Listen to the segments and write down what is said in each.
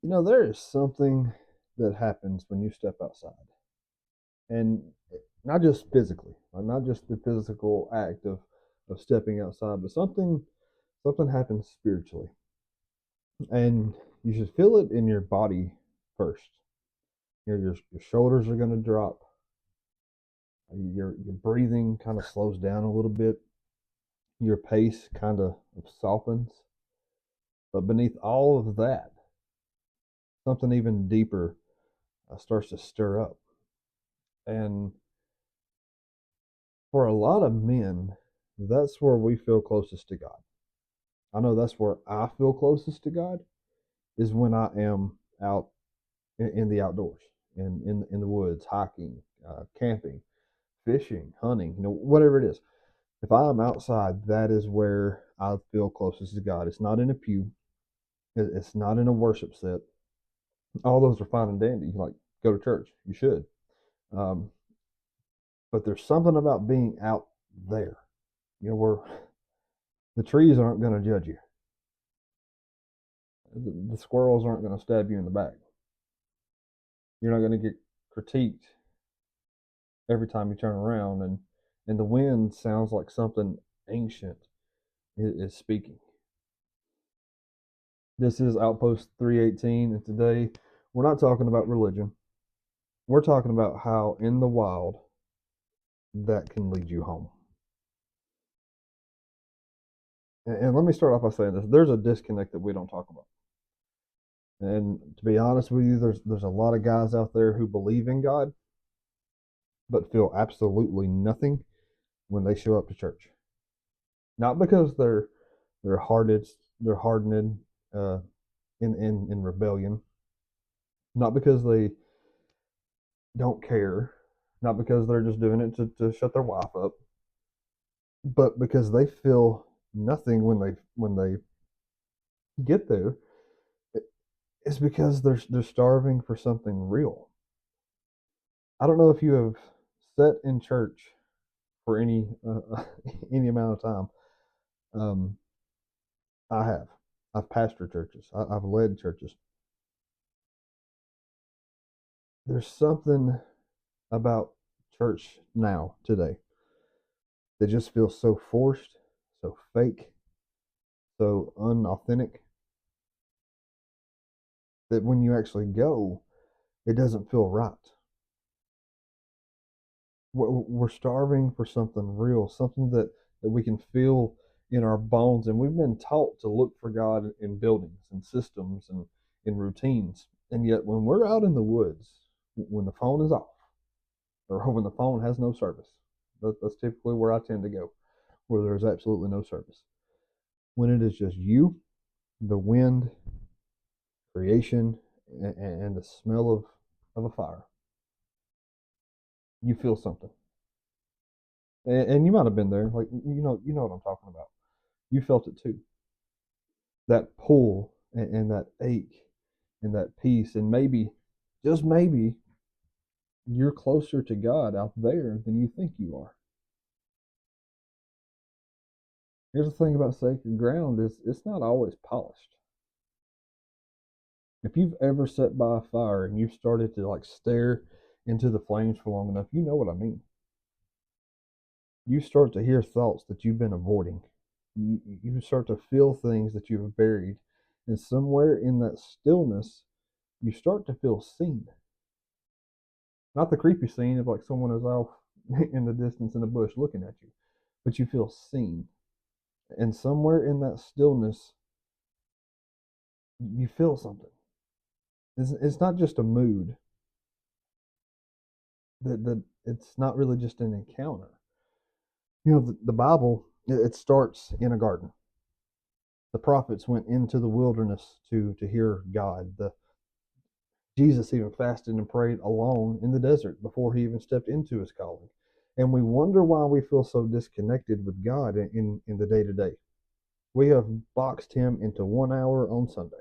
There is something that happens when you step outside, and not just physically, not just the physical act of stepping outside, but something happens spiritually, and you should feel it in your body first. Your shoulders are going to drop. Your breathing kind of slows down a little bit. Your pace kind of softens. But beneath all of that, something even deeper starts to stir up. And for a lot of men, that's where we feel closest to God. I know that's where I feel closest to God is when I am out in the outdoors, in the woods, hiking, camping, fishing, hunting, whatever it is. If I'm outside, that is where I feel closest to God. It's not in a pew. It's not in a worship set. All those are fine and dandy. Like, go to church. You should. Um, but there's something about being out there, where the trees aren't going to judge you. The squirrels aren't going to stab you in the back. You're not going to get critiqued every time you turn around, and the wind sounds like something ancient is speaking. This is Outpost 318, and today we're not talking about religion. We're talking about how in the wild that can lead you home. And let me start off by saying this: there's a disconnect that we don't talk about. And to be honest with you, there's a lot of guys out there who believe in God, but feel absolutely nothing when they show up to church. Not because they're hardened uh, in rebellion. Not because they don't care. Not because they're just doing it to shut their wife up. But because they feel nothing when they get there. It's because they're starving for something real. I don't know if you have sat in church for any any amount of time. Um, I have. I've pastored churches. I've led churches. There's something about church now today that just feels so forced, so fake, so unauthentic that when you actually go, it doesn't feel right. We're starving for something real, something that we can feel in our bones. And we've been taught to look for God in buildings and systems and in routines. And yet, when we're out in the woods, when the phone is off, or when the phone has no service, that's typically where I tend to go, where there's absolutely no service. When it is just you, the wind, creation, and the smell of a fire, you feel something. And you might have been there, like you know what I'm talking about. You felt it too. That pull and that ache and that peace, and maybe, just maybe, you're closer to God out there than you think you are. Here's the thing about sacred ground is it's not always polished. If you've ever sat by a fire and you've started to like stare into the flames for long enough, you know what I mean. You start to hear thoughts that you've been avoiding. You start to feel things that you've buried. And somewhere in that stillness, you start to feel seen. Not the creepy scene of like someone is off in the distance in a bush looking at you, but you feel seen. And somewhere in that stillness, you feel something. It's not just a mood. That it's not really just an encounter. The Bible, it starts in a garden. The prophets went into the wilderness to hear God. The Jesus even fasted and prayed alone in the desert before he even stepped into his calling. And we wonder why we feel so disconnected with God in the day to day. We have boxed him into 1 hour on Sunday.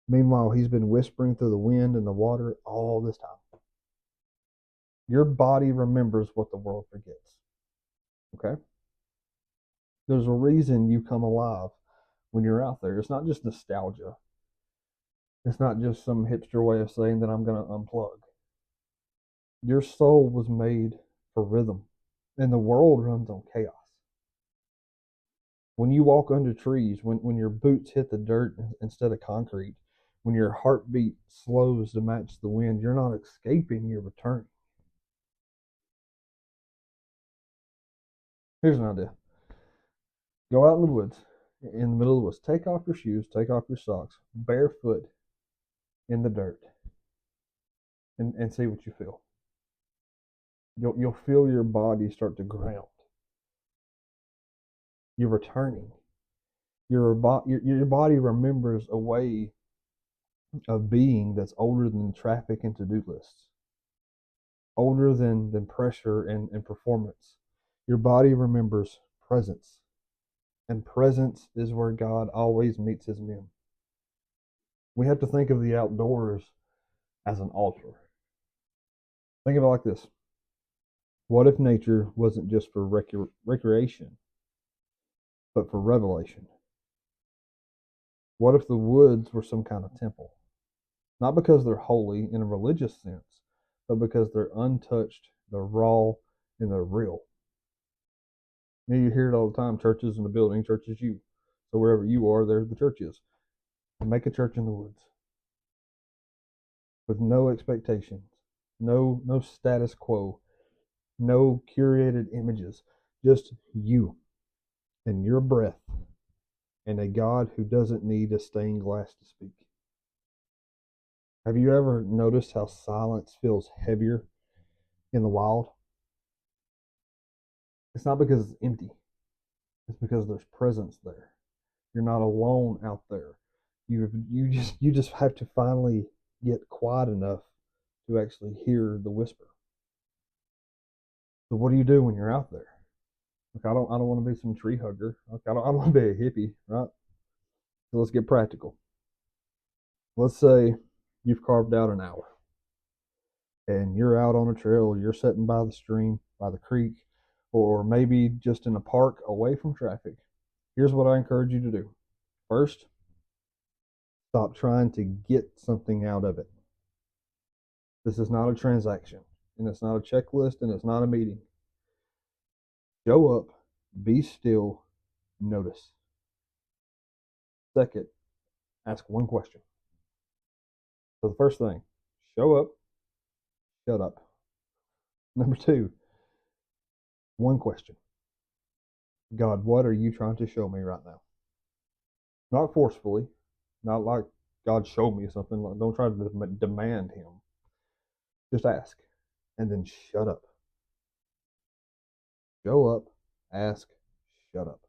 Meanwhile, he's been whispering through the wind and the water all this time. Your body remembers what the world forgets. Okay? There's a reason you come alive when you're out there. It's not just nostalgia. It's not just some hipster way of saying that I'm going to unplug. Your soul was made for rhythm, and the world runs on chaos. When you walk under trees, when your boots hit the dirt instead of concrete, when your heartbeat slows to match the wind, you're not escaping, you're returning. Here's an idea. Go out in the woods, in the middle of the woods. Take off your shoes, take off your socks, barefoot in the dirt, and see what you feel. You'll feel your body start to ground. You're returning. Your body remembers a way of being that's older than traffic and to-do lists, older than pressure and performance. Your body remembers presence, and presence is where God always meets his men. We have to think of the outdoors as an altar. Think of it like this. What if nature wasn't just for recreation, but for revelation? What if the woods were some kind of temple? Not because they're holy in a religious sense, but because they're untouched, they're raw, and they're real. You hear it all the time, churches in the building, church is you. So wherever you are, there the church is. And make a church in the woods with no expectations, no status quo, no curated images, just you and your breath and a God who doesn't need a stained glass to speak. Have you ever noticed how silence feels heavier in the wild? It's not because it's empty. It's because there's presence there. You're not alone out there. You just have to finally get quiet enough to actually hear the whisper. So what do you do when you're out there? Like I don't want to be some tree hugger. Like I don't want to be a hippie, right? So let's get practical. Let's say you've carved out an hour and you're out on a trail, you're sitting by the stream, by the creek, or maybe just in a park away from traffic. Here's what I encourage you to do. First, stop trying to get something out of it. This is not a transaction, and it's not a checklist, and it's not a meeting. Show up, be still, notice. Second, ask one question. So the first thing, show up, shut up. Number two, one question. God, what are you trying to show me right now? Not forcefully, not like God showed me something. Don't try to demand him. Just ask, and then shut up. Show up, ask, shut up.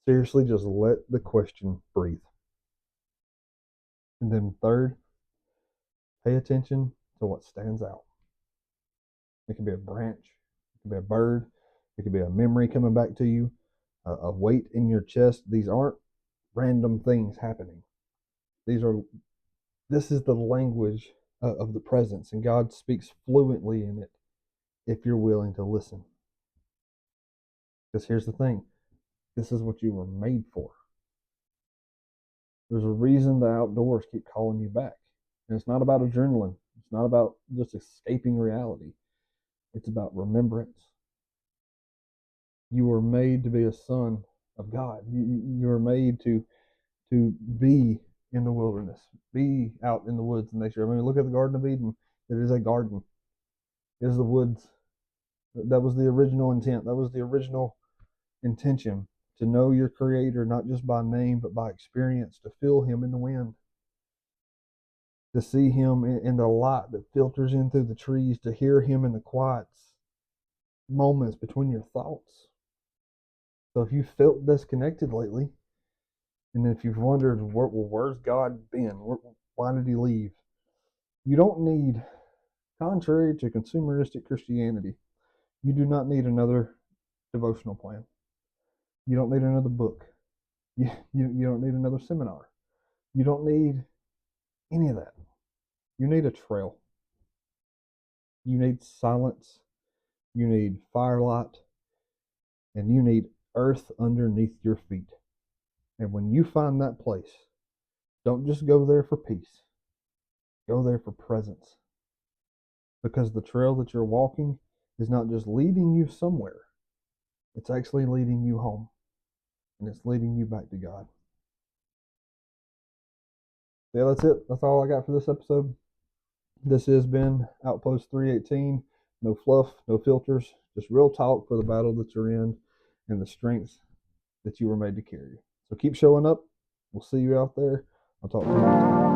Seriously, just let the question breathe. And then third, pay attention to what stands out. It could be a branch, it could be a bird, it could be a memory coming back to you, a weight in your chest. These aren't random things happening. This is the language of the presence, and God speaks fluently in it if you're willing to listen. Because here's the thing, this is what you were made for. There's a reason the outdoors keep calling you back. And it's not about adrenaline. It's not about just escaping reality. It's about remembrance. You were made to be a son of God. You were made to be in the wilderness, be out in the woods and nature. I mean, look at the Garden of Eden. It is a garden. It is the woods. That was the original intent. That was the original intention, to know your Creator not just by name but by experience, to feel him in the wind, to see him in the light that filters in through the trees, to hear him in the quiet moments between your thoughts. So if you felt disconnected lately, and if you've wondered, where's God been? Why did he leave? You don't need, contrary to consumeristic Christianity, you do not need another devotional plan. You don't need another book. You don't need another seminar. You don't need any of that. You need a trail. You need silence. You need firelight. And you need earth underneath your feet. And when you find that place, Don't just go there for peace. Go there for presence. Because the trail that you're walking is not just leading you somewhere, it's actually leading you home. And it's leading you back to God. Yeah, that's it. That's all I got for this episode. This has been Outpost 318. No fluff, no filters, just real talk for the battle that you're in and the strength that you were made to carry. So keep showing up. We'll see you out there. I'll talk to you next time.